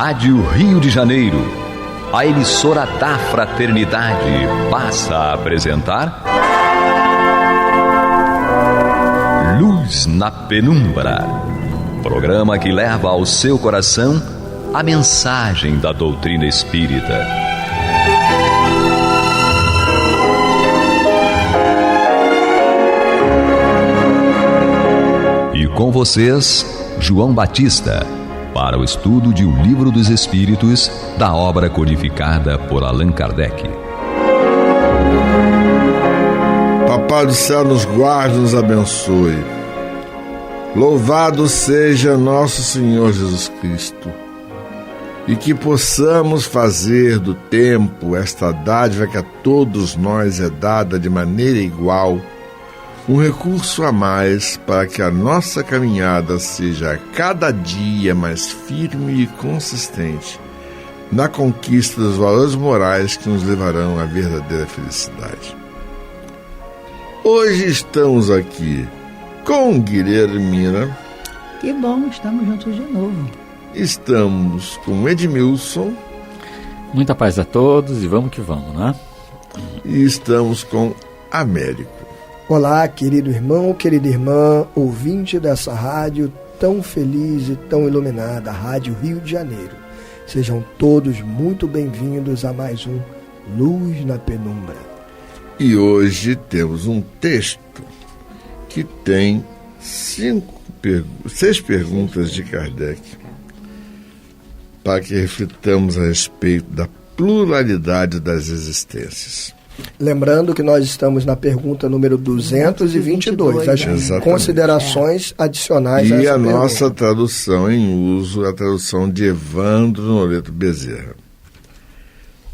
Rádio Rio de Janeiro, a emissora da fraternidade, passa a apresentar Luz na Penumbra, programa que leva ao seu coração a mensagem da doutrina espírita. E com vocês, João Batista, para o estudo de O Livro dos Espíritos, da obra codificada por Allan Kardec. Papai do céu nos guarde e nos abençoe. Louvado seja nosso Senhor Jesus Cristo. E que possamos fazer do tempo esta dádiva que a todos nós é dada de maneira igual, um recurso a mais para que a nossa caminhada seja a cada dia mais firme e consistente na conquista dos valores morais que nos levarão à verdadeira felicidade. Hoje estamos aqui com Guilhermina. Que bom, estamos juntos de novo. Estamos com Edmilson. Muita paz a todos e vamos que vamos, né? E estamos com Américo. Olá, querido irmão, querida irmã, ouvinte dessa rádio tão feliz e tão iluminada, a Rádio Rio de Janeiro. Sejam todos muito bem-vindos a mais um Luz na Penumbra. E hoje temos um texto que tem 6 perguntas de Kardec para que reflitamos a respeito da pluralidade das existências. Lembrando que nós estamos na pergunta número 222, as considerações adicionais. E a nossa tradução em uso, a tradução de Evandro Noleto Bezerra.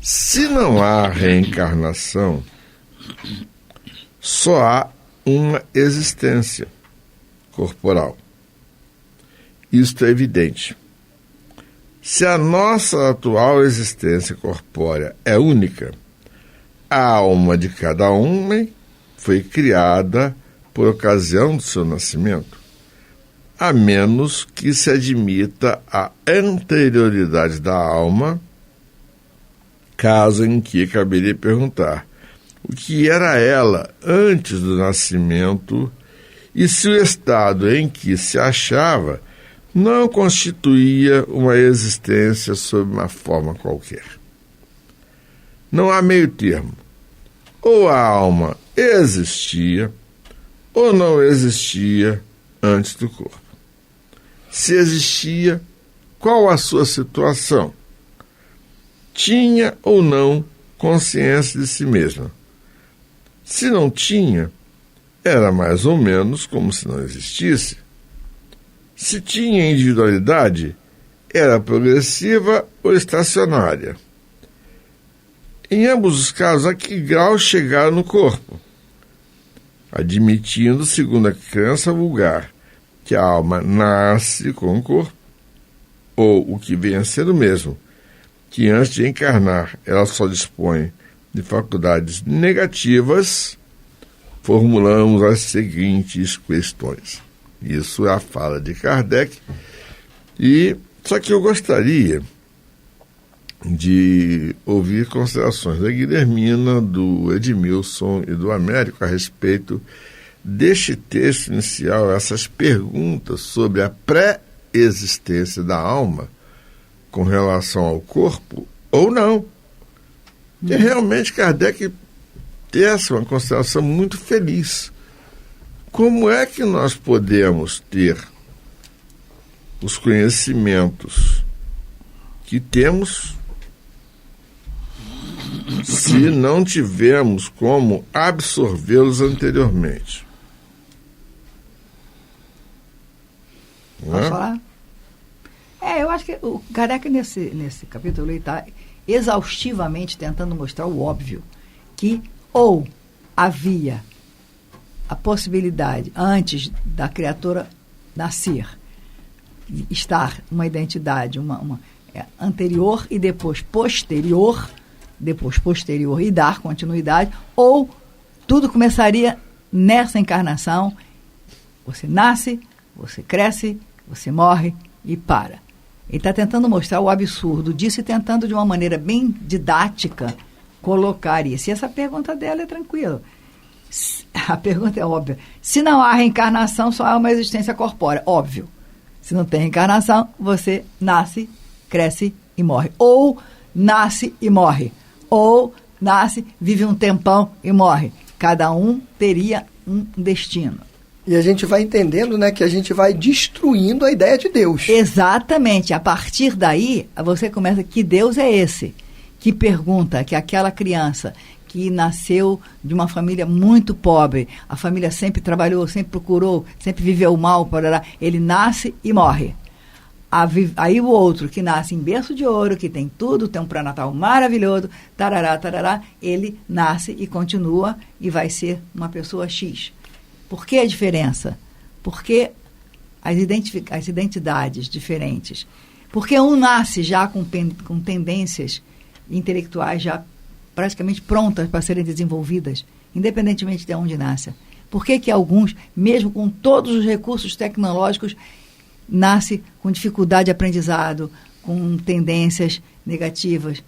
Se não há reencarnação, só há uma existência corporal. Isto é evidente. Se a nossa atual existência corpórea é única, a alma de cada homem foi criada por ocasião do seu nascimento, a menos que se admita a anterioridade da alma, caso em que caberia perguntar o que era ela antes do nascimento e se o estado em que se achava não constituía uma existência sob uma forma qualquer. Não há meio termo. Ou a alma existia, ou não existia antes do corpo. Se existia, qual a sua situação? Tinha ou não consciência de si mesma? Se não tinha, era mais ou menos como se não existisse. Se tinha individualidade, era progressiva ou estacionária. Em ambos os casos, a que grau chegaram no corpo? Admitindo, segundo a crença vulgar, que a alma nasce com o corpo, ou o que vem a ser o mesmo, que antes de encarnar ela só dispõe de faculdades negativas, formulamos as seguintes questões. Isso é a fala de Kardec. Só que eu gostaria de ouvir considerações da Guilhermina, do Edmilson e do Américo a respeito deste texto inicial, essas perguntas sobre a pré-existência da alma com relação ao corpo ou não. E realmente Kardec tece uma consideração muito feliz. Como é que nós podemos ter os conhecimentos que temos se não tivermos como absorvê-los anteriormente? Posso falar? Eu acho que o Kardec nesse capítulo está exaustivamente tentando mostrar o óbvio, que ou havia a possibilidade, antes da criatura nascer, estar uma identidade anterior e depois posterior e dar continuidade, ou tudo começaria nessa encarnação. Você nasce, você cresce, você morre e para. Ele está tentando mostrar o absurdo disso e tentando, de uma maneira bem didática, colocar isso. E essa pergunta dela é tranquila. A pergunta é óbvia. Se não há reencarnação, só há uma existência corpórea. Óbvio. Se não tem reencarnação, você nasce, cresce e morre. Ou nasce e morre. Ou nasce, vive um tempão e morre. Cada um teria um destino. E a gente vai entendendo, né, que a gente vai destruindo a ideia de Deus. Exatamente. A partir daí, você começa, que Deus é esse? Que pergunta que aquela criança que nasceu de uma família muito pobre, a família sempre trabalhou, sempre procurou, sempre viveu mal, parará, ele nasce e morre. Aí o outro que nasce em berço de ouro, que tem tudo, tem um pré-natal maravilhoso, tarará, tarará, ele nasce e continua e vai ser uma pessoa X. Por que a diferença? Por que as identidades diferentes? Porque um nasce já com tendências intelectuais já praticamente prontas para serem desenvolvidas, independentemente de onde nasce. Por que alguns, mesmo com todos os recursos tecnológicos, nasce com dificuldade de aprendizado, com tendências negativas?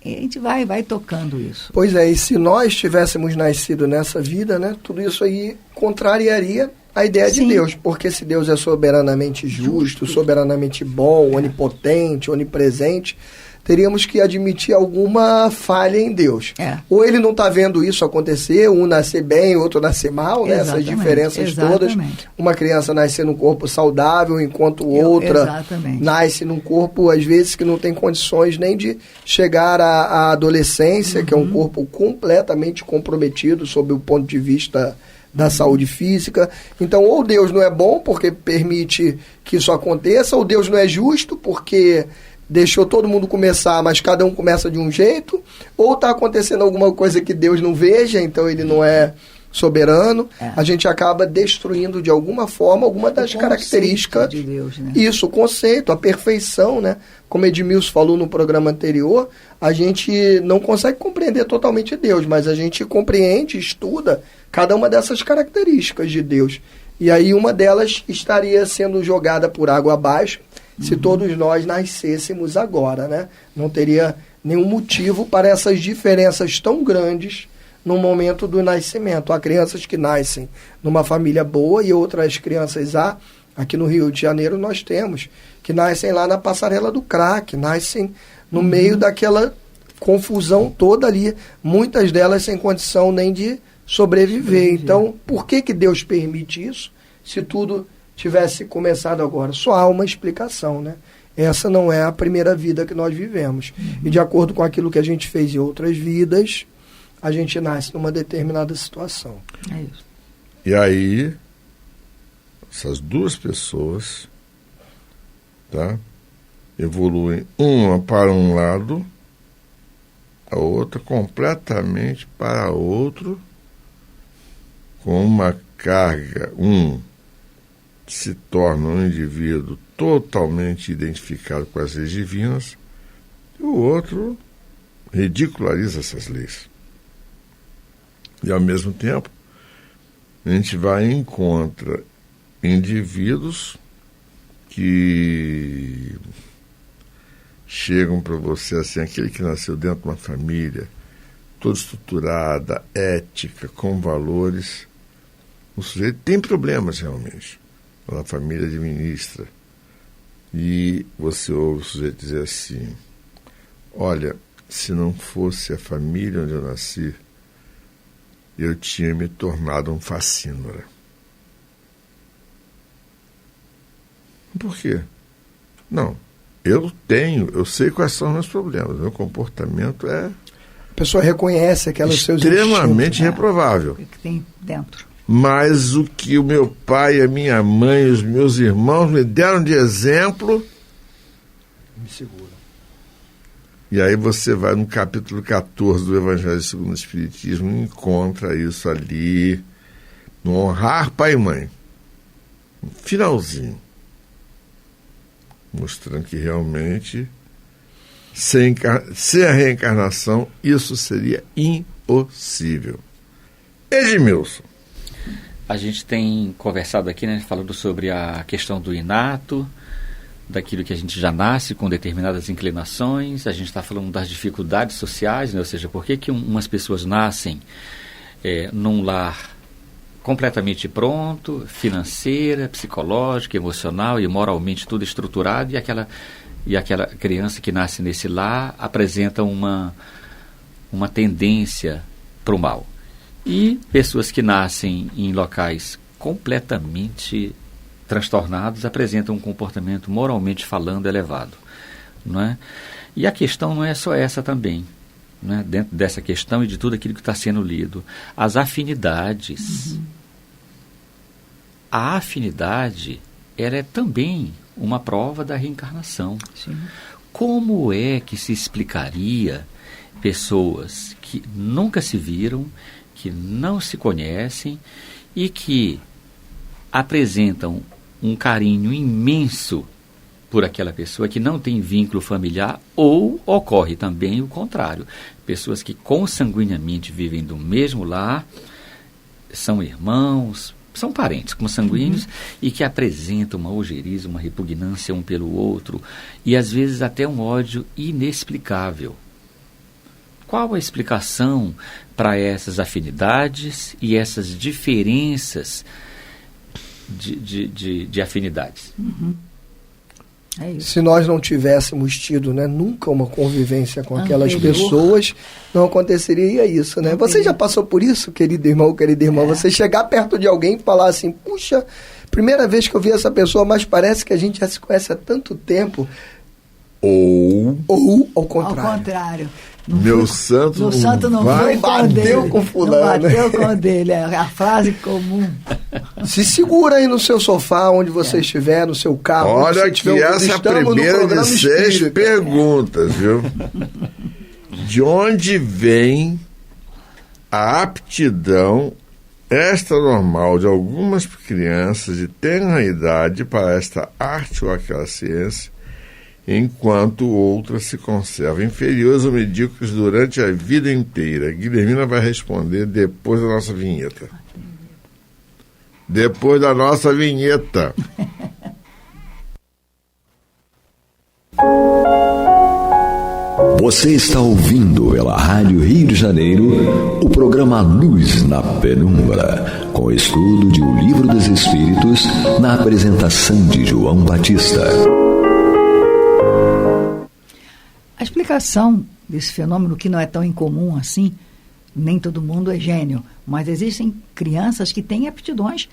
E a gente vai tocando isso. Pois é, e se nós tivéssemos nascido nessa vida, né, tudo isso aí contrariaria a ideia de Deus, porque se Deus é soberanamente justo, soberanamente bom, onipotente, onipresente, teríamos que admitir alguma falha em Deus. Ou ele não está vendo isso acontecer, um nascer bem, outro nascer mal, né? Essas diferenças todas. Uma criança nascer num corpo saudável, enquanto outra nasce num corpo, às vezes, que não tem condições nem de chegar à adolescência, que é um corpo completamente comprometido sob o ponto de vista da saúde física. Então, ou Deus não é bom porque permite que isso aconteça, ou Deus não é justo porque deixou todo mundo começar, mas cada um começa de um jeito, ou está acontecendo alguma coisa que Deus não veja, então ele não é soberano. A gente acaba destruindo de alguma forma alguma das características de Deus, né? Isso, o conceito, a perfeição, né? Como Edmilson falou no programa anterior, a gente não consegue compreender totalmente Deus, mas a gente compreende, estuda cada uma dessas características de Deus. E aí uma delas estaria sendo jogada por água abaixo se todos nós nascêssemos agora, né? Não teria nenhum motivo para essas diferenças tão grandes no momento do nascimento. Há crianças que nascem numa família boa e outras crianças aqui no Rio de Janeiro nós temos, que nascem lá na passarela do crack, nascem no meio daquela confusão toda ali, muitas delas sem condição nem de sobreviver. Então, por que Deus permite isso, se tudo tivesse começado agora? Só há uma explicação, né? Essa não é a primeira vida que nós vivemos. E de acordo com aquilo que a gente fez em outras vidas, a gente nasce numa determinada situação. É isso. E aí, essas duas pessoas, tá, evoluem uma para um lado, a outra completamente para outro, com uma carga, se torna um indivíduo totalmente identificado com as leis divinas, e o outro ridiculariza essas leis. E, ao mesmo tempo, a gente vai e encontra indivíduos que chegam para você assim, aquele que nasceu dentro de uma família toda estruturada, ética, com valores. O sujeito tem problemas realmente. A família administra. E você ouve o sujeito dizer assim: olha, se não fosse a família onde eu nasci, eu tinha me tornado um facínora. Por quê? Não, eu sei quais são os meus problemas. Meu comportamento é... A pessoa reconhece aquelas seus extremamente reprovável. O que tem dentro. Mas o que o meu pai, a minha mãe, os meus irmãos me deram de exemplo... Me segura. E aí você vai no capítulo 14 do Evangelho segundo o Espiritismo e encontra isso ali, no honrar pai e mãe. No finalzinho. Mostrando que realmente, sem a reencarnação, isso seria impossível. Edmilson. A gente tem conversado aqui, né, falando sobre a questão do inato, daquilo que a gente já nasce com determinadas inclinações, a gente está falando das dificuldades sociais, né? Ou seja, por que umas pessoas nascem num lar completamente pronto, financeira, psicológica, emocional e moralmente tudo estruturado, e aquela criança que nasce nesse lar apresenta uma tendência para o mal. E pessoas que nascem em locais completamente transtornados apresentam um comportamento moralmente falando elevado, não é? E a questão não é só essa também, né? Dentro dessa questão e de tudo aquilo que está sendo lido, as afinidades. A afinidade, ela é também uma prova da reencarnação. Sim. Como é que se explicaria pessoas que nunca se viram, que não se conhecem e que apresentam um carinho imenso por aquela pessoa que não tem vínculo familiar, ou ocorre também o contrário, pessoas que consanguinamente vivem do mesmo lar, são irmãos, são parentes consanguíneos, e que apresentam uma ojeriza, uma repugnância um pelo outro, e às vezes até um ódio inexplicável. Qual a explicação para essas afinidades e essas diferenças de afinidades? É isso. Se nós não tivéssemos tido, né, nunca uma convivência com aquelas pessoas, não aconteceria isso, né? Você já passou por isso, querido irmão, querida irmã? Você chegar perto de alguém e falar assim, puxa, primeira vez que eu vi essa pessoa, mas parece que a gente já se conhece há tanto tempo. Ou ao contrário. Ao contrário. Meu santo não vai, bateu com fulano. Não bateu com o dele, é a frase comum. Se segura aí no seu sofá, onde você estiver, no seu carro. Olha que essa é a primeira de 6 perguntas, viu? De onde vem a aptidão extranormal de algumas crianças de tenra idade para esta arte ou aquela ciência, enquanto outras se conservam inferiores ou medíocres durante a vida inteira? Guilhermina vai responder depois da nossa vinheta. Depois da nossa vinheta. Você está ouvindo pela Rádio Rio de Janeiro o programa Luz na Penumbra, com estudo de O Livro dos Espíritos, na apresentação de João Batista. A explicação desse fenômeno, que não é tão incomum assim, nem todo mundo é gênio, mas existem crianças que têm aptidões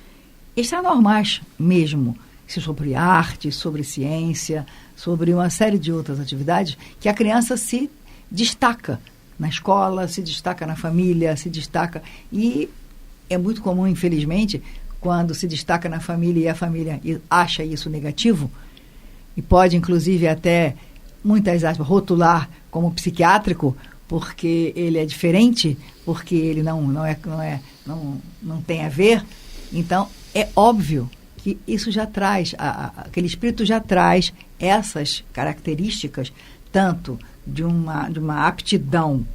extranormais mesmo, sobre arte, sobre ciência, sobre uma série de outras atividades, que a criança se destaca na escola, se destaca na família, se destaca, e é muito comum, infelizmente, quando se destaca na família e a família acha isso negativo, e pode inclusive até, muitas aspas, rotular como psiquiátrico, porque ele é diferente, porque ele não tem a ver. Então, é óbvio que isso já traz, aquele espírito já traz essas características, tanto de uma aptidão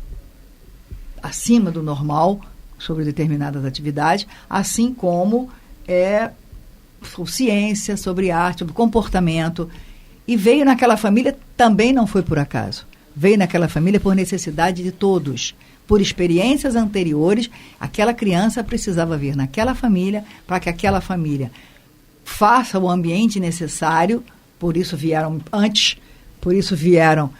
acima do normal sobre determinadas atividades, assim como sobre ciência, sobre arte, sobre comportamento. E veio naquela família, também não foi por acaso. Veio naquela família por necessidade de todos. Por experiências anteriores, aquela criança precisava vir naquela família para que aquela família faça o ambiente necessário. Por isso vieram antes, por isso vieram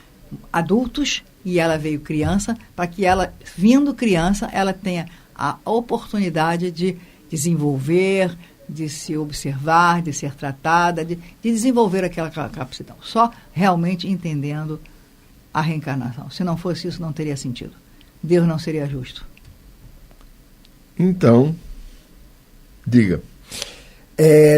adultos, e ela veio criança, para que ela, vindo criança, ela tenha a oportunidade de desenvolver, de se observar, de ser tratada, de desenvolver aquela capacidade. Só realmente entendendo a reencarnação. Se não fosse isso, não teria sentido. Deus não seria justo. Então, diga.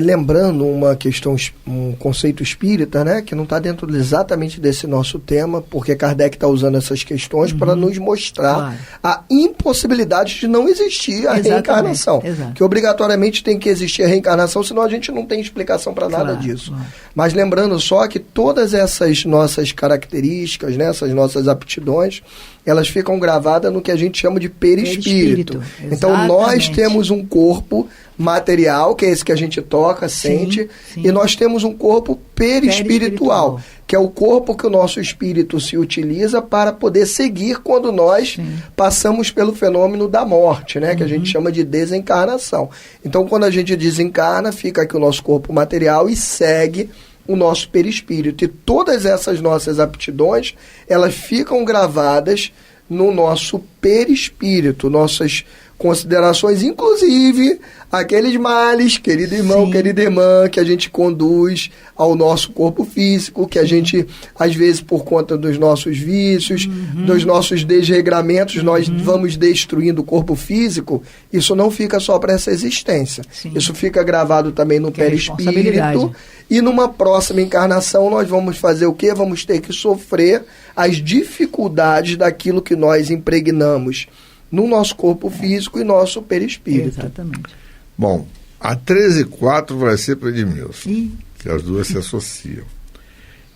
Lembrando uma questão, um conceito espírita, né, que não está dentro exatamente desse nosso tema, porque Kardec está usando essas questões para nos mostrar a impossibilidade de não existir a reencarnação. Exato. Que obrigatoriamente tem que existir a reencarnação, senão a gente não tem explicação para nada disso. Mas lembrando só que todas essas nossas características, né, essas nossas aptidões, elas ficam gravadas no que a gente chama de perispírito. Então, nós temos um corpo material, que é esse que a gente toca, sente, e nós temos um corpo perispiritual, que é o corpo que o nosso espírito se utiliza para poder seguir quando nós passamos pelo fenômeno da morte, né, que a gente chama de desencarnação. Então, quando a gente desencarna, fica aqui o nosso corpo material e segue o nosso perispírito. E todas essas nossas aptidões, elas ficam gravadas no nosso perispírito, nossas considerações, inclusive aqueles males, querido irmão, querida irmã, que a gente conduz ao nosso corpo físico, que a gente, às vezes, por conta dos nossos vícios, dos nossos desregramentos, nós vamos destruindo o corpo físico. Isso não fica só para essa existência. Isso fica gravado também no perispírito. E numa próxima encarnação nós vamos fazer o quê? Vamos ter que sofrer as dificuldades daquilo que nós impregnamos no nosso corpo físico e nosso perispírito. Exatamente. Bom, a 13:4 vai ser para Edmilson, que as duas se associam.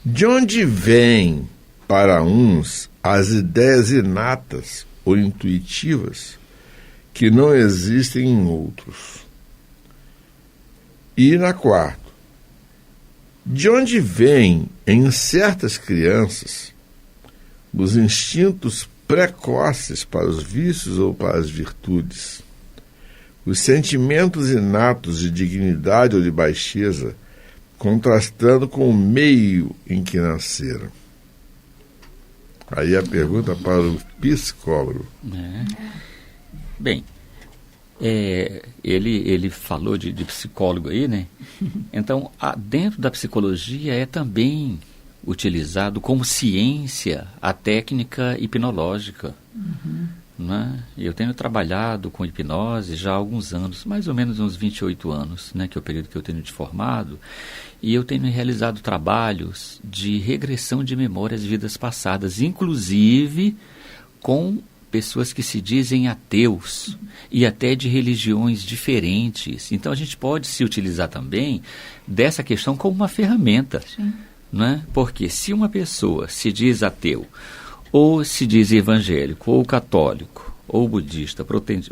De onde vêm para uns as ideias inatas ou intuitivas que não existem em outros? E na 4, de onde vêm em certas crianças os instintos precoces para os vícios ou para as virtudes, os sentimentos inatos de dignidade ou de baixeza, contrastando com o meio em que nasceram? Aí a pergunta para o psicólogo. Bem, ele falou de psicólogo aí, né? Então, dentro da psicologia é também utilizado como ciência a técnica hipnológica. Né? Eu tenho trabalhado com hipnose já há alguns anos, mais ou menos uns 28 anos, né, que é o período que eu tenho de formado, e eu tenho realizado trabalhos de regressão de memórias de vidas passadas, inclusive com pessoas que se dizem ateus e até de religiões diferentes. Então a gente pode se utilizar também dessa questão como uma ferramenta. Né? Porque se uma pessoa se diz ateu, ou se diz evangélico, ou católico, ou budista, protestante,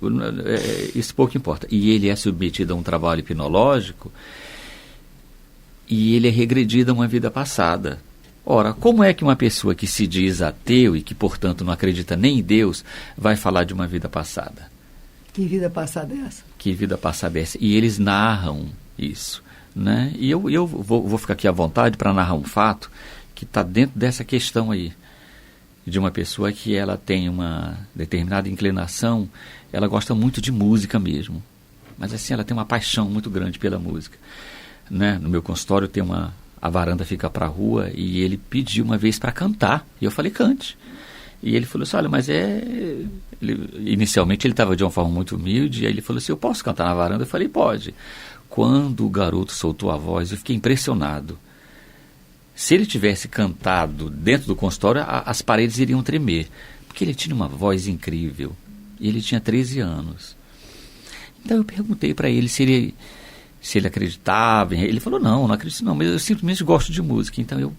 isso pouco importa, e ele é submetido a um trabalho hipnológico, e ele é regredido a uma vida passada. Ora, como é que uma pessoa que se diz ateu e que, portanto, não acredita nem em Deus, vai falar de uma vida passada? Que vida passada é essa? Que vida passada é essa? E eles narram isso. Né? E eu vou ficar aqui à vontade para narrar um fato que está dentro dessa questão aí, de uma pessoa que ela tem uma determinada inclinação, ela gosta muito de música mesmo, mas assim, ela tem uma paixão muito grande pela música. Né? No meu consultório tem a varanda fica para a rua, e ele pediu uma vez para cantar, e eu falei, cante. E ele falou assim, olha, mas inicialmente ele estava de uma forma muito humilde, e aí ele falou assim, eu posso cantar na varanda? Eu falei, pode. Quando o garoto soltou a voz, eu fiquei impressionado. Se ele tivesse cantado dentro do consultório, as paredes iriam tremer, porque ele tinha uma voz incrível, e ele tinha 13 anos. Então eu perguntei para ele se ele acreditava. Ele falou, não acredito não, mas eu simplesmente gosto de música. Então eu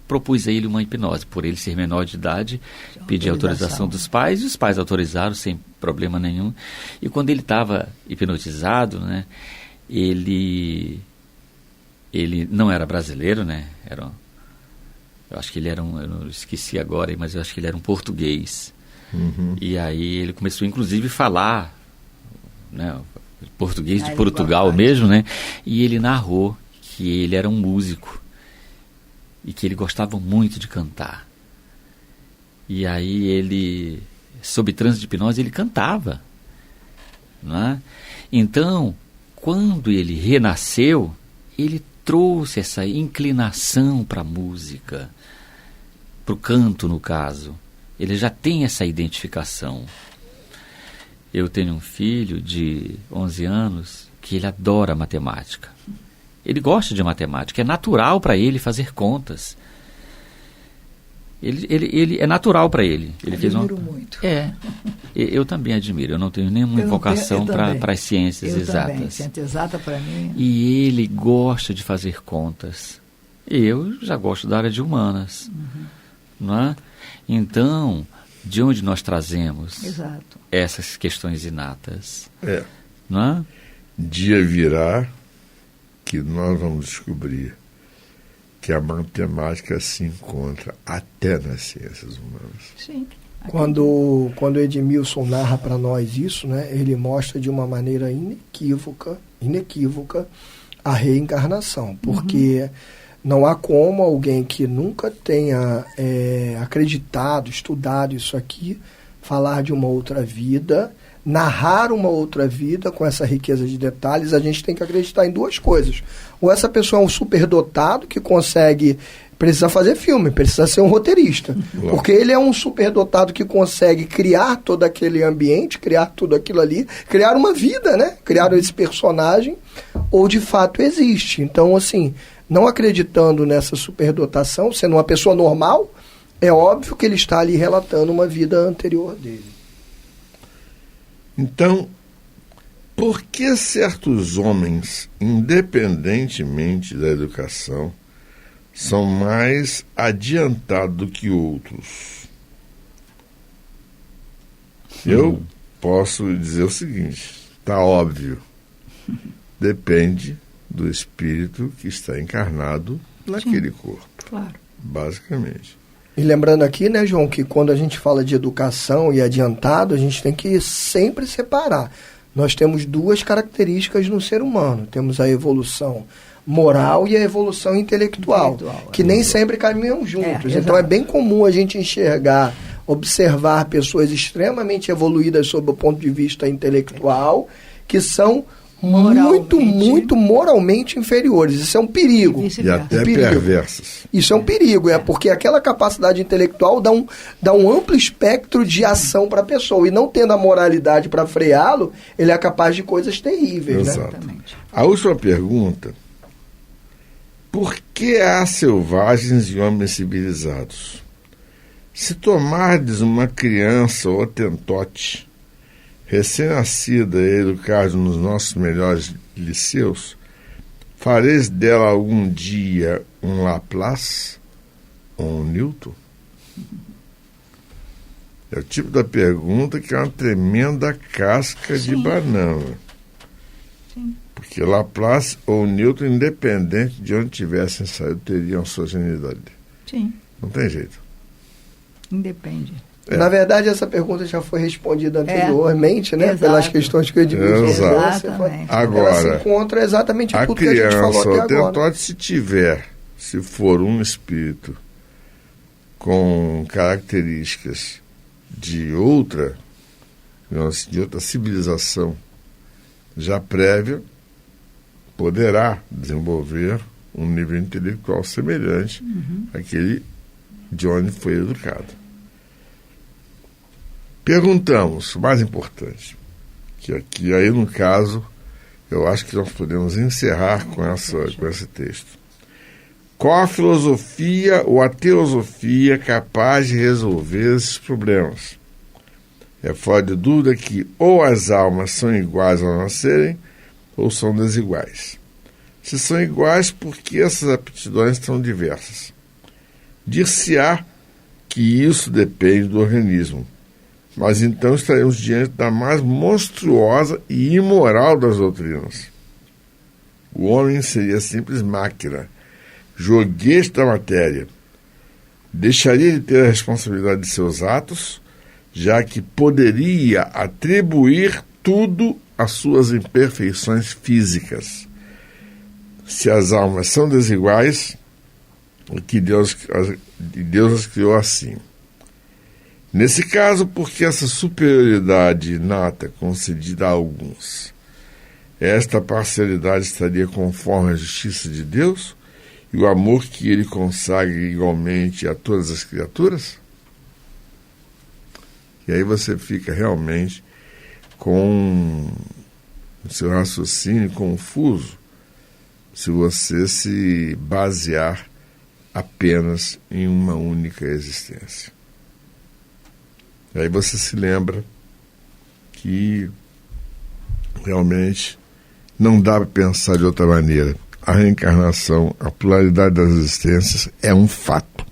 propus a ele uma hipnose, por ele ser menor de idade, pedi autorização dos pais, e os pais autorizaram sem problema nenhum. E quando ele estava hipnotizado, né, ele não era brasileiro, né? Eu acho que ele era eu não esqueci agora, mas eu acho que ele era um português. E aí ele começou, inclusive, a falar, né, português de Portugal mesmo, né? E ele narrou que ele era um músico e que ele gostava muito de cantar. E aí ele, sob transe de hipnose, ele cantava, né? Então, quando ele renasceu, ele trouxe essa inclinação para a música, para o canto, no caso. Ele já tem essa identificação. Eu tenho um filho de 11 anos que ele adora matemática. Ele gosta de matemática, é natural para ele fazer contas. Ele é natural para ele. Admiro muito. Eu também admiro. Eu não tenho nenhuma vocação para as ciências exatas. Também. Ciência exata para mim. E ele gosta de fazer contas. Eu já gosto da área de humanas. Não é? Então, de onde nós trazemos Exato. essas questões inatas. É. Não é? Dia virá que nós vamos descobrir que a matemática se encontra até nas ciências humanas. Sim. Quando Edmilson narra para nós isso, né, ele mostra de uma maneira inequívoca a reencarnação, porque não há como alguém que nunca tenha acreditado, estudado isso aqui, falar de uma outra vida, narrar uma outra vida com essa riqueza de detalhes. A gente tem que acreditar em duas coisas. Ou essa pessoa é um superdotado que precisa fazer filme, precisa ser um roteirista. Porque ele é um superdotado que consegue criar todo aquele ambiente, criar tudo aquilo ali, criar uma vida, né? Criar esse personagem, ou de fato existe. Então, assim, não acreditando nessa superdotação, sendo uma pessoa normal, é óbvio que ele está ali relatando uma vida anterior dele. Então, por que certos homens, independentemente da educação, são mais adiantados do que outros? Eu posso dizer o seguinte, está óbvio, depende do espírito que está encarnado naquele corpo. Claro. Basicamente. E lembrando aqui, né, João, que quando a gente fala de educação e adiantado, a gente tem que sempre separar. Nós temos duas características no ser humano. Temos a evolução moral e a evolução intelectual, que nem sempre caminham juntos. Então é bem comum a gente enxergar, observar pessoas extremamente evoluídas sob o ponto de vista intelectual, que são muito moralmente inferiores. Isso é um perigo. E até perversas. Isso é um perigo, porque aquela capacidade intelectual dá um amplo espectro de ação para a pessoa, e não tendo a moralidade para freá-lo, ele é capaz de coisas terríveis. Exato. Né? A última pergunta: por que há selvagens e homens civilizados? Se tomardes uma criança ou tentote recém-nascida e educada nos nossos melhores liceus, fareis dela algum dia um Laplace ou um Newton? É o tipo da pergunta que é uma tremenda casca de banana. Sim. Porque Laplace ou Newton, independente de onde tivessem saído, teriam sua genialidade. Sim. Não tem jeito. Independe. Na verdade, essa pergunta já foi respondida anteriormente, né? Exato. Pelas questões que o Edmilson Exatamente. Agora, ela se encontra exatamente a tudo que a gente falou criança, até agora. tentote, se for um espírito com características de outra civilização já prévia, poderá desenvolver um nível intelectual semelhante àquele de onde foi educado. Perguntamos, o mais importante, que aqui, aí no caso, eu acho que nós podemos encerrar com esse texto. Qual a filosofia ou a teosofia capaz de resolver esses problemas? É fora de dúvida que ou as almas são iguais ao nascerem, ou são desiguais. Se são iguais, por que essas aptidões são diversas? Dir-se-á que isso depende do organismo. Mas então estaremos diante da mais monstruosa e imoral das doutrinas. O homem seria simples máquina, joguete da matéria. Deixaria de ter a responsabilidade de seus atos, já que poderia atribuir tudo às suas imperfeições físicas. Se as almas são desiguais, que Deus as criou assim. Nesse caso, porque essa superioridade inata concedida a alguns, esta parcialidade estaria conforme a justiça de Deus e o amor que ele consagra igualmente a todas as criaturas? E aí você fica realmente com o seu raciocínio confuso se você se basear apenas em uma única existência. Aí você se lembra que realmente não dá para pensar de outra maneira. A reencarnação, a pluralidade das existências é um fato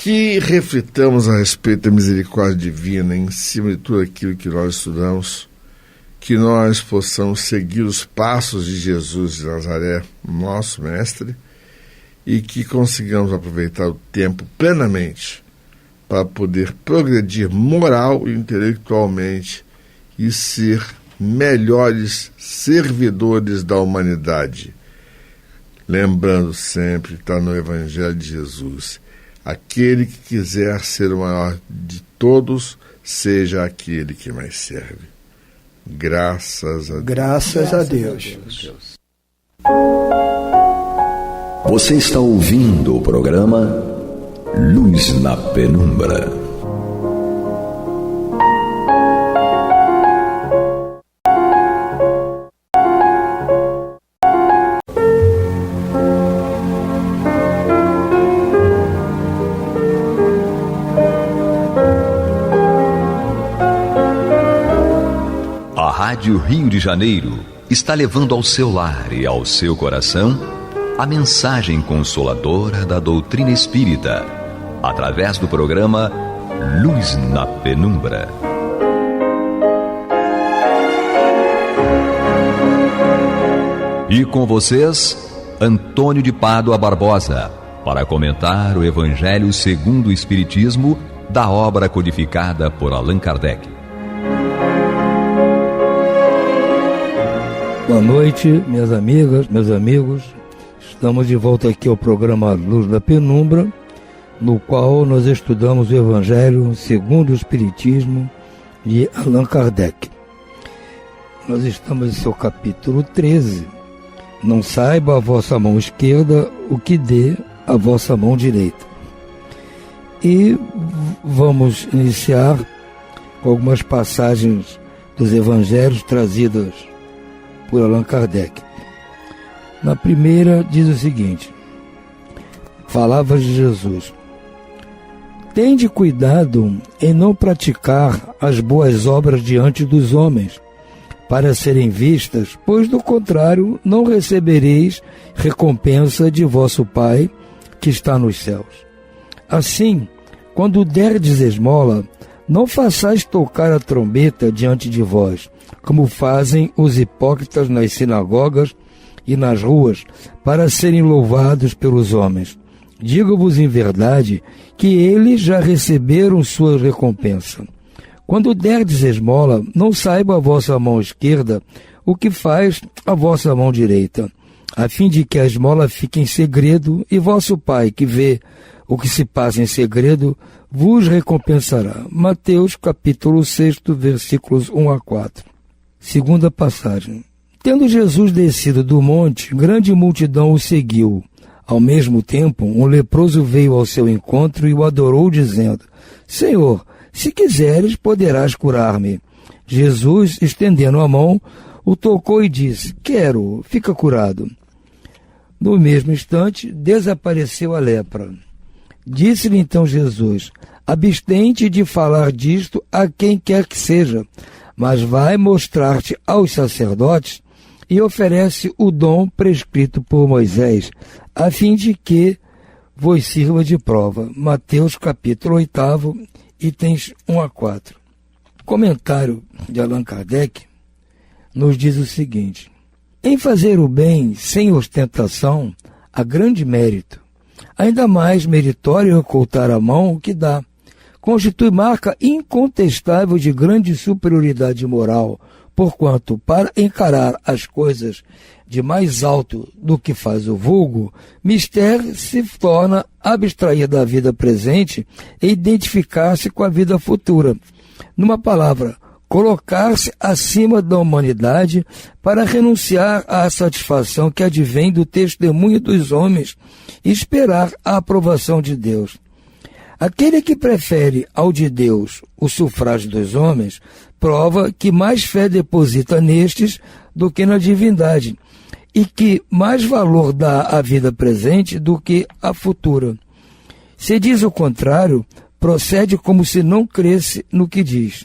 que reflitamos a respeito da misericórdia divina em cima de tudo aquilo que nós estudamos, que nós possamos seguir os passos de Jesus de Nazaré, nosso mestre, e que consigamos aproveitar o tempo plenamente para poder progredir moral e intelectualmente e ser melhores servidores da humanidade. Lembrando sempre, está no Evangelho de Jesus, aquele que quiser ser o maior de todos, seja aquele que mais serve. Graças a Deus. Graças a Deus. Você está ouvindo o programa Luz na Penumbra. A Rádio Rio de Janeiro está levando ao seu lar e ao seu coração a mensagem consoladora da doutrina espírita, através do programa Luz na Penumbra. E com vocês, Antônio de Pádua Barbosa, para comentar o Evangelho segundo o Espiritismo da obra codificada por Allan Kardec. Boa noite, minhas amigas, meus amigos. Estamos de volta aqui ao programa Luz da Penumbra, no qual nós estudamos o Evangelho segundo o Espiritismo de Allan Kardec. Nós estamos em seu capítulo 13. Não saiba a vossa mão esquerda o que dê a vossa mão direita. E vamos iniciar com algumas passagens dos Evangelhos trazidas por Allan Kardec. Na primeira diz o seguinte: palavras de Jesus: tende cuidado em não praticar as boas obras diante dos homens, para serem vistas, pois do contrário não recebereis recompensa de vosso Pai que está nos céus. Assim, quando derdes esmola, não façais tocar a trombeta diante de vós, como fazem os hipócritas nas sinagogas e nas ruas, para serem louvados pelos homens. Digo-vos em verdade que eles já receberam sua recompensa. Quando derdes esmola, não saiba a vossa mão esquerda o que faz a vossa mão direita, a fim de que a esmola fique em segredo, e vosso Pai, que vê o que se passa em segredo, vos recompensará. Mateus capítulo 6, versículos 1 a 4. Segunda passagem. Tendo Jesus descido do monte, grande multidão o seguiu. Ao mesmo tempo, um leproso veio ao seu encontro e o adorou, dizendo: Senhor, se quiseres, poderás curar-me. Jesus, estendendo a mão, o tocou e disse: Quero, fica curado. No mesmo instante, desapareceu a lepra. Disse-lhe então Jesus: abstente de falar disto a quem quer que seja, mas vai mostrar-te aos sacerdotes e oferece o dom prescrito por Moisés, a fim de que vos sirva de prova. Mateus capítulo 8, itens 1 a 4. Comentário de Allan Kardec nos diz o seguinte: em fazer o bem sem ostentação há grande mérito. Ainda mais meritório ocultar a mão que dá. Constitui marca incontestável de grande superioridade moral, porquanto, para encarar as coisas de mais alto do que faz o vulgo, mister se torna abstrair da vida presente e identificar-se com a vida futura. Numa palavra, colocar-se acima da humanidade para renunciar à satisfação que advém do testemunho dos homens e esperar a aprovação de Deus. Aquele que prefere ao de Deus o sufrágio dos homens, prova que mais fé deposita nestes do que na divindade, e que mais valor dá à vida presente do que à futura. Se diz o contrário, procede como se não cresce no que diz.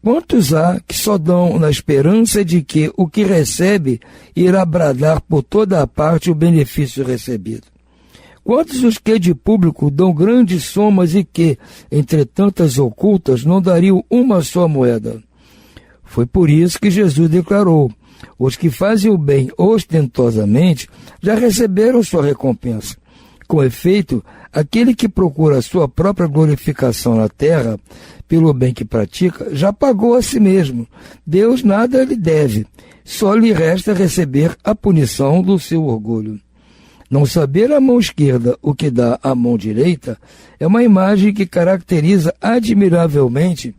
Quantos há que só dão na esperança de que o que recebe irá bradar por toda a parte o benefício recebido? Quantos os que de público dão grandes somas e que, entre tantas ocultas, não dariam uma só moeda? Foi por isso que Jesus declarou: os que fazem o bem ostentosamente já receberam sua recompensa. Com efeito, aquele que procura a sua própria glorificação na terra, pelo bem que pratica, já pagou a si mesmo. Deus nada lhe deve, só lhe resta receber a punição do seu orgulho. Não saber a mão esquerda o que dá a mão direita é uma imagem que caracteriza admiravelmente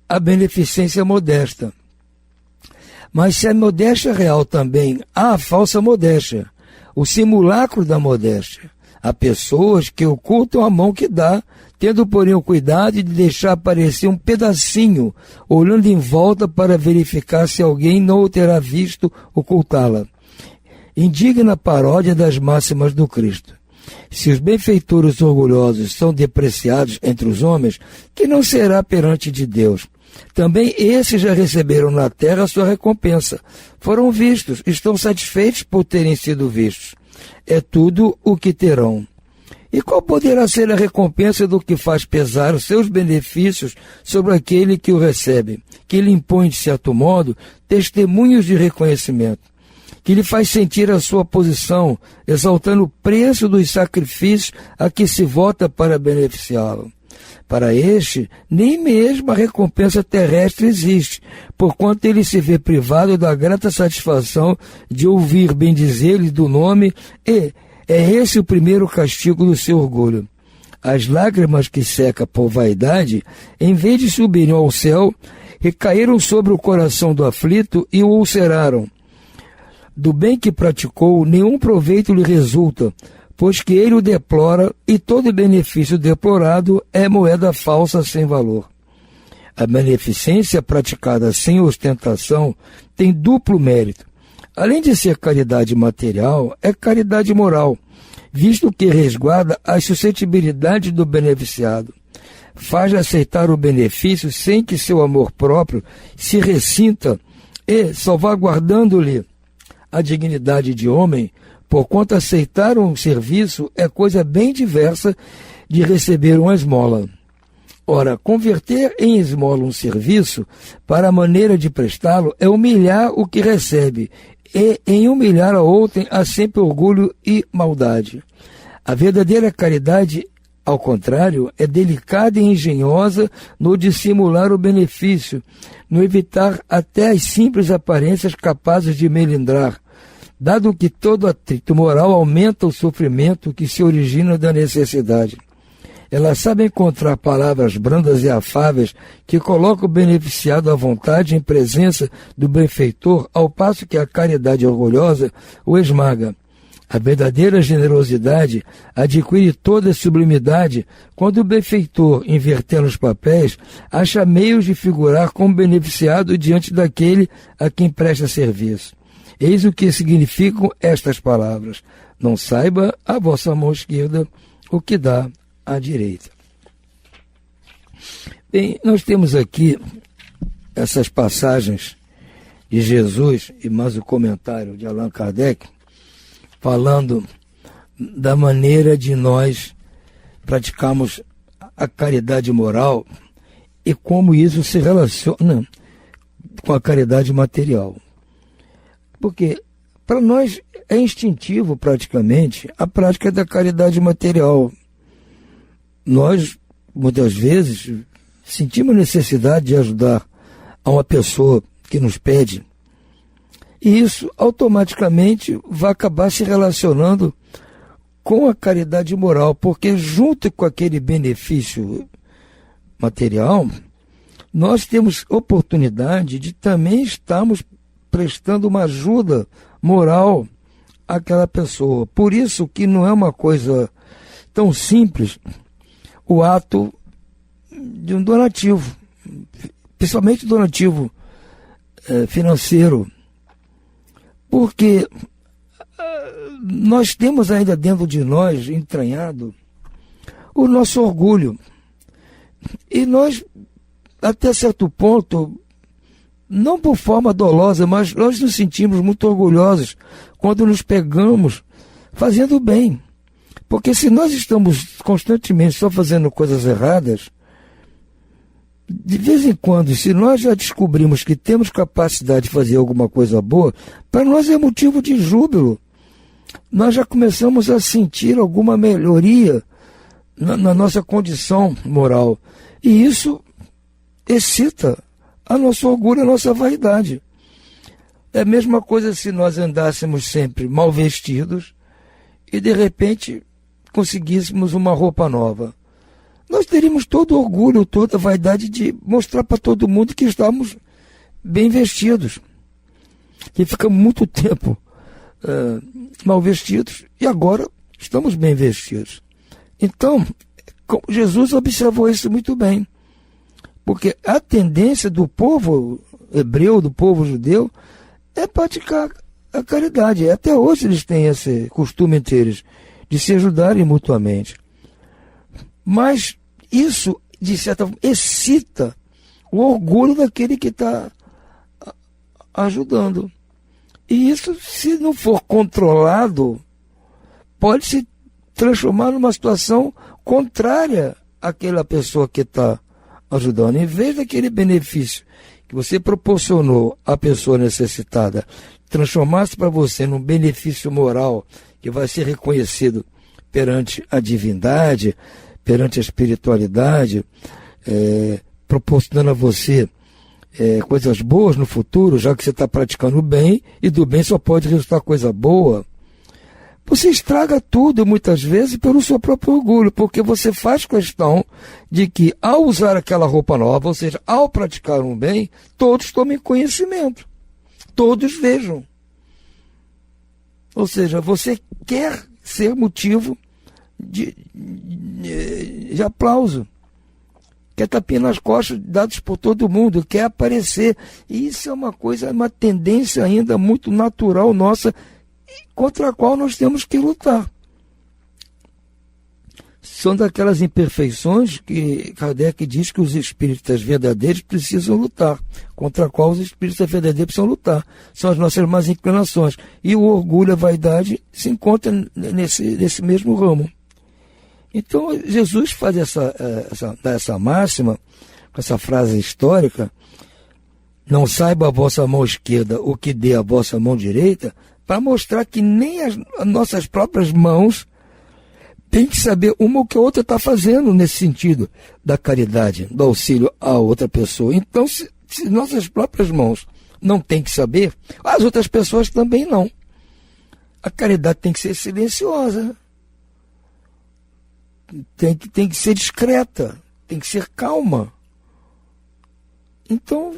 a beneficência modesta. Mas se a modéstia real também há a falsa modéstia, o simulacro da modéstia. Há pessoas que ocultam a mão que dá, tendo porém o cuidado de deixar aparecer um pedacinho, olhando em volta para verificar se alguém não o terá visto ocultá-la. Indigna paródia das máximas do Cristo. Se os benfeitores orgulhosos são depreciados entre os homens, que não será perante de Deus? Também esses já receberam na terra a sua recompensa. Foram vistos, estão satisfeitos por terem sido vistos. É tudo o que terão. E qual poderá ser a recompensa do que faz pesar os seus benefícios sobre aquele que o recebe, que lhe impõe, de certo modo, testemunhos de reconhecimento, que lhe faz sentir a sua posição, exaltando o preço dos sacrifícios a que se vota para beneficiá-lo? Para este, nem mesmo a recompensa terrestre existe, porquanto ele se vê privado da grata satisfação de ouvir bendizer-lhe do nome, e é esse o primeiro castigo do seu orgulho. As lágrimas que seca por vaidade, em vez de subirem ao céu, recaíram sobre o coração do aflito e o ulceraram. Do bem que praticou, nenhum proveito lhe resulta, pois que ele o deplora, e todo benefício deplorado é moeda falsa sem valor. A beneficência praticada sem ostentação tem duplo mérito. Além de ser caridade material, é caridade moral, visto que resguarda as suscetibilidades do beneficiado. Faz aceitar o benefício sem que seu amor próprio se ressinta e, salvaguardando-lhe a dignidade de homem, porquanto aceitar um serviço é coisa bem diversa de receber uma esmola. Ora, converter em esmola um serviço para a maneira de prestá-lo é humilhar o que recebe, e em humilhar a outrem há sempre orgulho e maldade. A verdadeira caridade, ao contrário, é delicada e engenhosa no dissimular o benefício, no evitar até as simples aparências capazes de melindrar, dado que todo atrito moral aumenta o sofrimento que se origina da necessidade. Ela sabe encontrar palavras brandas e afáveis que colocam o beneficiado à vontade em presença do benfeitor, ao passo que a caridade orgulhosa o esmaga. A verdadeira generosidade adquire toda a sublimidade quando o benfeitor, invertendo os papéis, acha meios de figurar como beneficiado diante daquele a quem presta serviço. Eis o que significam estas palavras: não saiba a vossa mão esquerda o que dá à direita. Bem, nós temos aqui essas passagens de Jesus e mais o comentário de Allan Kardec, falando da maneira de nós praticarmos a caridade moral e como isso se relaciona com a caridade material. Porque para nós é instintivo praticamente a prática da caridade material. Nós, muitas vezes, sentimos necessidade de ajudar a uma pessoa que nos pede. E isso automaticamente vai acabar se relacionando com a caridade moral, porque junto com aquele benefício material, nós temos oportunidade de também estarmos prestando uma ajuda moral àquela pessoa. Por isso que não é uma coisa tão simples o ato de um donativo, principalmente donativo financeiro, porque nós temos ainda dentro de nós, entranhado, o nosso orgulho. E nós, até certo ponto, não por forma dolosa, mas nós nos sentimos muito orgulhosos quando nos pegamos fazendo bem. Porque se nós estamos constantemente só fazendo coisas erradas, de vez em quando, se nós já descobrimos que temos capacidade de fazer alguma coisa boa, para nós é motivo de júbilo. Nós já começamos a sentir alguma melhoria na nossa condição moral. E isso excita a nosso orgulho, a nossa vaidade. É a mesma coisa se nós andássemos sempre mal vestidos e de repente conseguíssemos uma roupa nova. Nós teríamos todo o orgulho, toda a vaidade de mostrar para todo mundo que estamos bem vestidos. Que ficamos muito tempo mal vestidos e agora estamos bem vestidos. Então, Jesus observou isso muito bem. Porque a tendência do povo hebreu, do povo judeu, é praticar a caridade. Até hoje eles têm esse costume entre eles, de se ajudarem mutuamente. Mas isso, de certa forma, excita o orgulho daquele que está ajudando. E isso, se não for controlado, pode se transformar numa situação contrária àquela pessoa que está ajudando. Em vez daquele benefício que você proporcionou à pessoa necessitada, transformar-se para você num benefício moral que vai ser reconhecido perante a divindade, perante a espiritualidade, proporcionando a você coisas boas no futuro, já que você está praticando o bem, e do bem só pode resultar coisa boa. Você estraga tudo, muitas vezes, pelo seu próprio orgulho, porque você faz questão de que, ao usar aquela roupa nova, ou seja, ao praticar um bem, todos tomem conhecimento, todos vejam. Ou seja, você quer ser motivo de aplauso, quer tapinha nas costas dados por todo mundo, quer aparecer. E isso é uma tendência ainda muito natural nossa, contra a qual nós temos que lutar. São daquelas imperfeições que Kardec diz que os espíritas verdadeiros precisam lutar, contra a qual os espíritas verdadeiros precisam lutar. São as nossas más inclinações. E o orgulho e a vaidade se encontram nesse mesmo ramo. Então, Jesus faz essa máxima, com essa frase histórica: não saiba a vossa mão esquerda o que dê a vossa mão direita, para mostrar que nem as nossas próprias mãos têm que saber uma o que a outra está fazendo nesse sentido da caridade, do auxílio a outra pessoa. Então, se nossas próprias mãos não têm que saber, as outras pessoas também não. A caridade tem que ser silenciosa, tem que ser discreta, tem que ser calma. Então,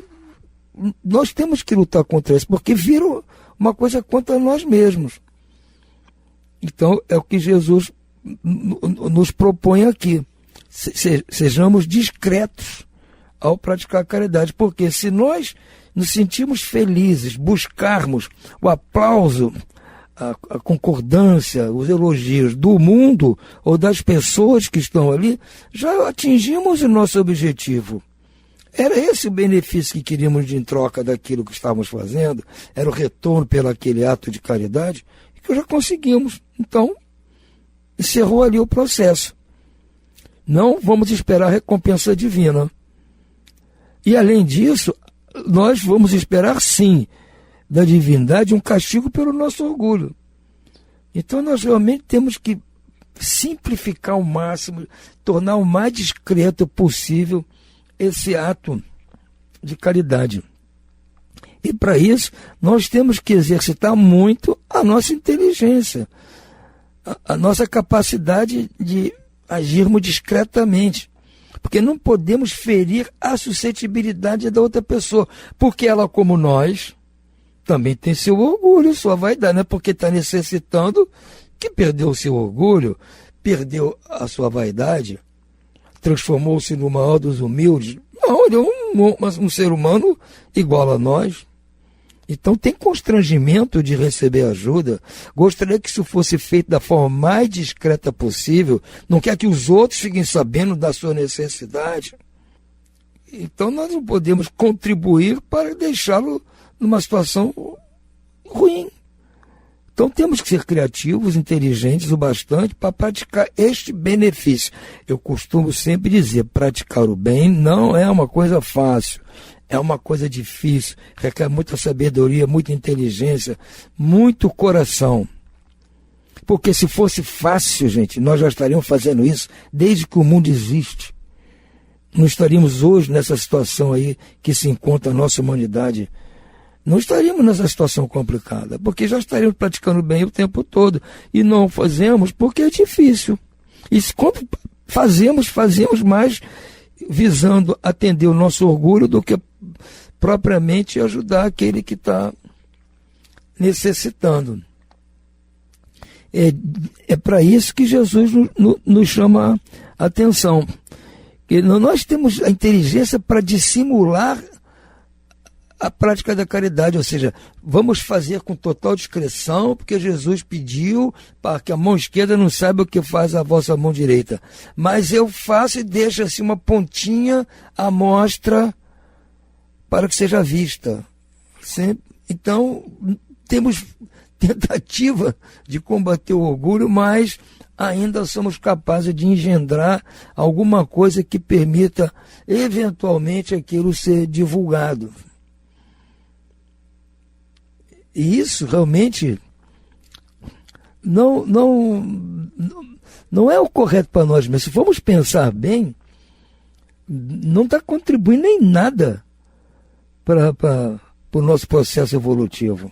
nós temos que lutar contra isso, porque viram uma coisa contra nós mesmos. Então, é o que Jesus nos propõe aqui. Sejamos discretos ao praticar a caridade, porque se nós nos sentimos felizes, buscarmos o aplauso, a concordância, os elogios do mundo ou das pessoas que estão ali, já atingimos o nosso objetivo. Era esse o benefício que queríamos em troca daquilo que estávamos fazendo, era o retorno pelo aquele ato de caridade, que já conseguimos. Então, encerrou ali o processo. Não vamos esperar a recompensa divina. E, além disso, nós vamos esperar, sim, da divindade um castigo pelo nosso orgulho. Então, nós realmente temos que simplificar ao máximo, tornar o mais discreto possível esse ato de caridade. E para isso, nós temos que exercitar muito a nossa inteligência, a nossa capacidade de agirmos discretamente. Porque não podemos ferir a suscetibilidade da outra pessoa, porque ela, como nós, também tem seu orgulho, sua vaidade. Não é porque está necessitando que perdeu o seu orgulho, perdeu a sua vaidade, transformou-se no maior dos humildes. Não, ele é um ser humano igual a nós. Então tem constrangimento de receber ajuda. Gostaria que isso fosse feito da forma mais discreta possível. Não quer que os outros fiquem sabendo da sua necessidade. Então nós não podemos contribuir para deixá-lo numa situação ruim. Então temos que ser criativos, inteligentes o bastante para praticar este benefício. Eu costumo sempre dizer, praticar o bem não é uma coisa fácil, é uma coisa difícil, requer muita sabedoria, muita inteligência, muito coração. Porque se fosse fácil, gente, nós já estaríamos fazendo isso desde que o mundo existe. Não estaríamos hoje nessa situação aí que se encontra a nossa humanidade. Não estaríamos nessa situação complicada, porque já estaríamos praticando bem o tempo todo. E não fazemos porque é difícil. E quando fazemos mais visando atender o nosso orgulho do que propriamente ajudar aquele que está necessitando. É para isso que Jesus nos chama a atenção. Nós temos a inteligência para dissimular a prática da caridade, ou seja, vamos fazer com total discrição, porque Jesus pediu para que a mão esquerda não saiba o que faz a vossa mão direita. Mas eu faço e deixo assim uma pontinha à mostra para que seja vista. Então, temos tentativa de combater o orgulho, mas ainda somos capazes de engendrar alguma coisa que permita, eventualmente, aquilo ser divulgado. E isso realmente não é o correto para nós, mas se formos pensar bem, não está contribuindo em nada para o nosso processo evolutivo.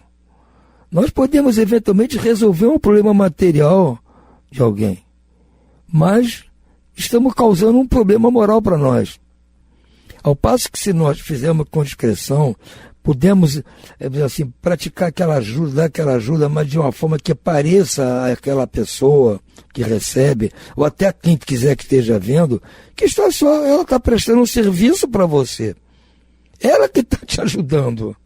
Nós podemos eventualmente resolver um problema material de alguém, mas estamos causando um problema moral para nós. Ao passo que se nós fizermos com discrição, podemos assim, praticar aquela ajuda, dar aquela ajuda, mas de uma forma que pareça àquela pessoa que recebe, ou até a quem quiser que esteja vendo, que ela está prestando um serviço para você. Ela que está te ajudando.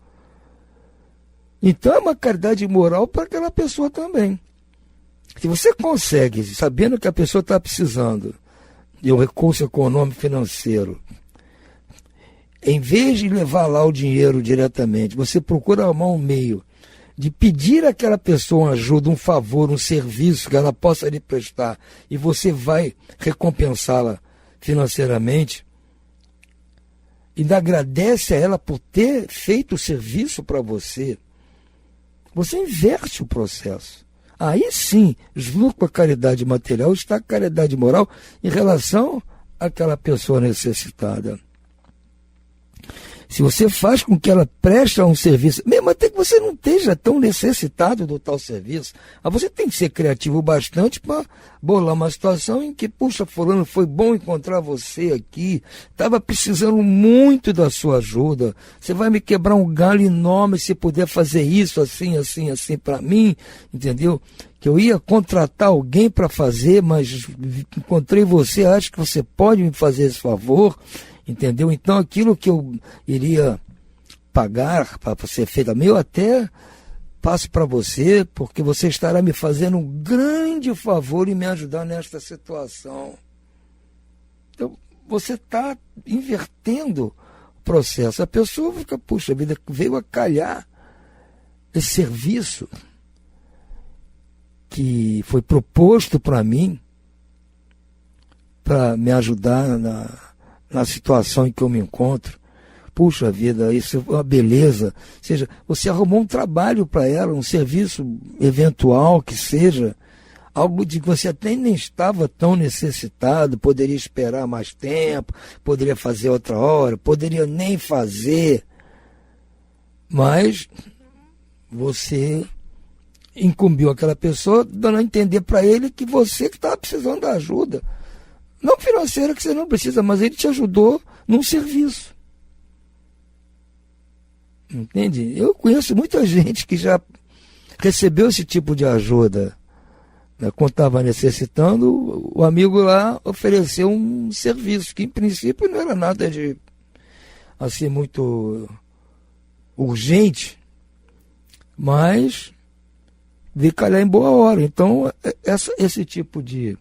Então é uma caridade moral para aquela pessoa também. Se você consegue, sabendo que a pessoa está precisando de um recurso econômico financeiro, em vez de levar lá o dinheiro diretamente, você procura arrumar um meio de pedir àquela pessoa uma ajuda, um favor, um serviço que ela possa lhe prestar, e você vai recompensá-la financeiramente, e ainda agradece a ela por ter feito o serviço para você, você inverte o processo. Aí sim, junto com a caridade material, está a caridade moral em relação àquela pessoa necessitada. Se você faz com que ela preste um serviço, mesmo até que você não esteja tão necessitado do tal serviço, mas você tem que ser criativo bastante para bolar uma situação em que, puxa, fulano, foi bom encontrar você aqui, estava precisando muito da sua ajuda, você vai me quebrar um galho enorme se puder fazer isso, assim para mim, entendeu? Que eu ia contratar alguém para fazer, mas encontrei você, acho que você pode me fazer esse favor. Entendeu? Então aquilo que eu iria pagar para ser feito, eu até passo para você, porque você estará me fazendo um grande favor e me ajudar nesta situação. Então você está invertendo o processo. A pessoa fica, puxa vida, veio a calhar esse serviço que foi proposto para mim, para me ajudar na situação em que eu me encontro. Puxa vida, isso é uma beleza. Ou seja, você arrumou um trabalho para ela, um serviço eventual que seja, algo de que você até nem estava tão necessitado, poderia esperar mais tempo, poderia fazer outra hora, poderia nem fazer, mas você incumbiu aquela pessoa, dando a entender para ele que você que estava precisando da ajuda. Não financeira, que você não precisa, mas ele te ajudou num serviço. Entende? Eu conheço muita gente que já recebeu esse tipo de ajuda. Quando estava necessitando, o amigo lá ofereceu um serviço, que em princípio não era nada de assim muito urgente, mas veio calhar em boa hora. Então, esse tipo de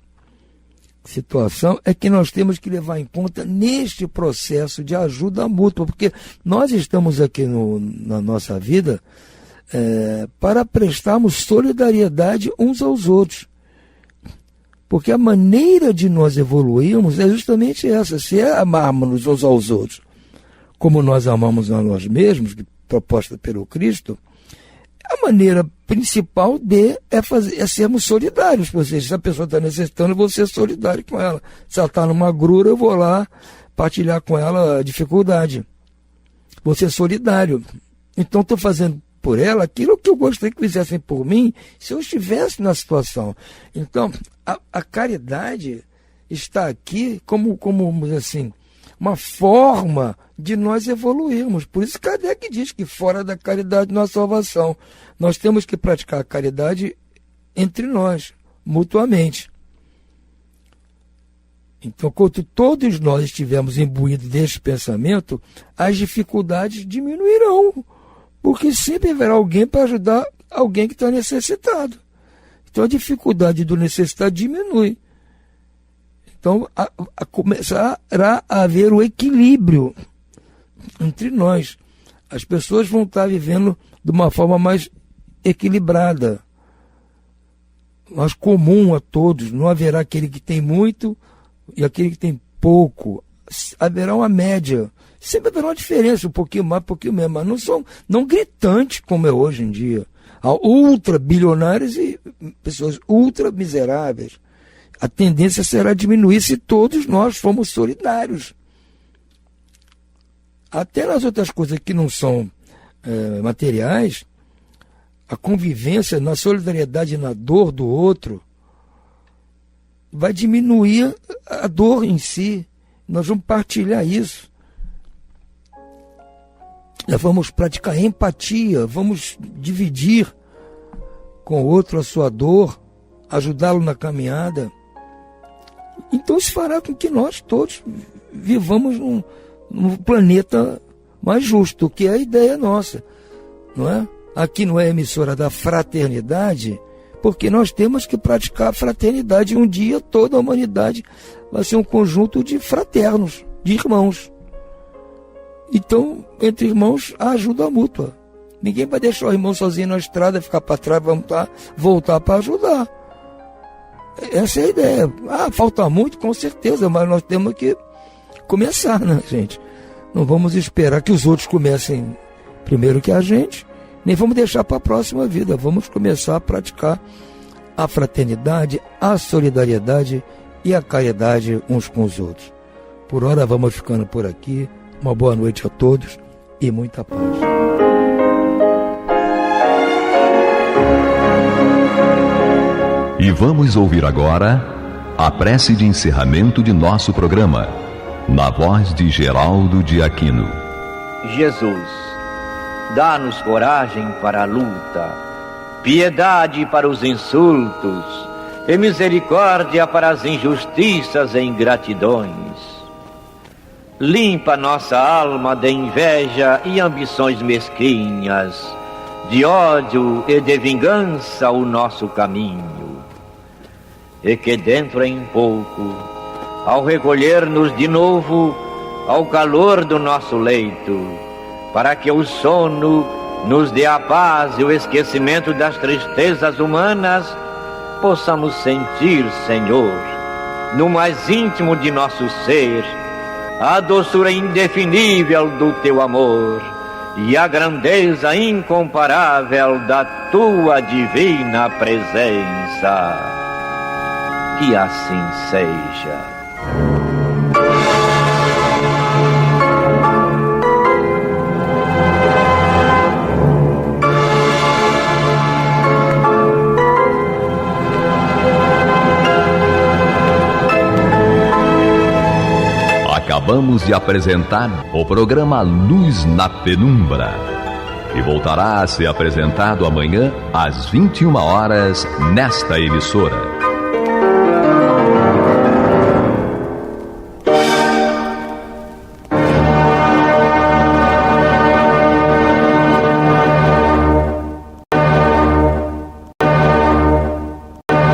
situação é que nós temos que levar em conta neste processo de ajuda mútua, porque nós estamos aqui na nossa vida para prestarmos solidariedade uns aos outros. Porque a maneira de nós evoluirmos é justamente essa, se é amarmos uns aos outros, como nós amamos a nós mesmos, proposta pelo Cristo, a maneira principal é sermos solidários. Ou seja, se a pessoa está necessitando, eu vou ser solidário com ela. Se ela está numa grura, eu vou lá partilhar com ela a dificuldade. Vou ser solidário. Então, estou fazendo por ela aquilo que eu gostaria que fizessem por mim se eu estivesse na situação. Então, a caridade está aqui como assim, uma forma de nós evoluirmos. Por isso Kardec diz que fora da caridade não há salvação. Nós temos que praticar a caridade entre nós, mutuamente. Então, quando todos nós estivermos imbuídos deste pensamento, as dificuldades diminuirão, porque sempre haverá alguém para ajudar alguém que está necessitado. Então, a dificuldade do necessitado diminui. Então, começará a haver o equilíbrio entre nós. As pessoas vão estar vivendo de uma forma mais equilibrada, mais comum a todos. Não haverá aquele que tem muito e aquele que tem pouco. Haverá uma média. Sempre haverá uma diferença, um pouquinho mais, um pouquinho menos, mas não gritante como é hoje em dia. Há ultra bilionários e pessoas ultra miseráveis. A tendência será diminuir se todos nós formos solidários. Até nas outras coisas que não são materiais, a convivência na solidariedade e na dor do outro vai diminuir a dor em si. Nós vamos partilhar isso. Nós vamos praticar empatia, vamos dividir com o outro a sua dor, ajudá-lo na caminhada. Então isso fará com que nós todos vivamos num planeta mais justo, que é a ideia nossa, não é? Aqui não é emissora da fraternidade, porque nós temos que praticar a fraternidade. Um dia toda a humanidade vai ser um conjunto de fraternos, de irmãos. Então, entre irmãos, a ajuda mútua. Ninguém vai deixar o irmão sozinho na estrada, ficar para trás, voltar para ajudar. Essa é a ideia. Falta muito, com certeza, mas nós temos que começar, né, gente? Não vamos esperar que os outros comecem primeiro que a gente, nem vamos deixar para a próxima vida. Vamos começar a praticar a fraternidade, a solidariedade e a caridade uns com os outros. Por hora, vamos ficando por aqui. Uma boa noite a todos e muita paz. E vamos ouvir agora a prece de encerramento de nosso programa, na voz de Geraldo de Aquino. Jesus, dá-nos coragem para a luta, piedade para os insultos e misericórdia para as injustiças e ingratidões. Limpa nossa alma de inveja e ambições mesquinhas, de ódio e de vingança o nosso caminho. E que dentro em pouco, ao recolher-nos de novo ao calor do nosso leito, para que o sono nos dê a paz e o esquecimento das tristezas humanas, possamos sentir, Senhor, no mais íntimo de nosso ser, a doçura indefinível do Teu amor e a grandeza incomparável da Tua divina presença. Que assim seja. Acabamos de apresentar o programa Luz na Penumbra, que voltará a ser apresentado amanhã às 21 horas nesta emissora.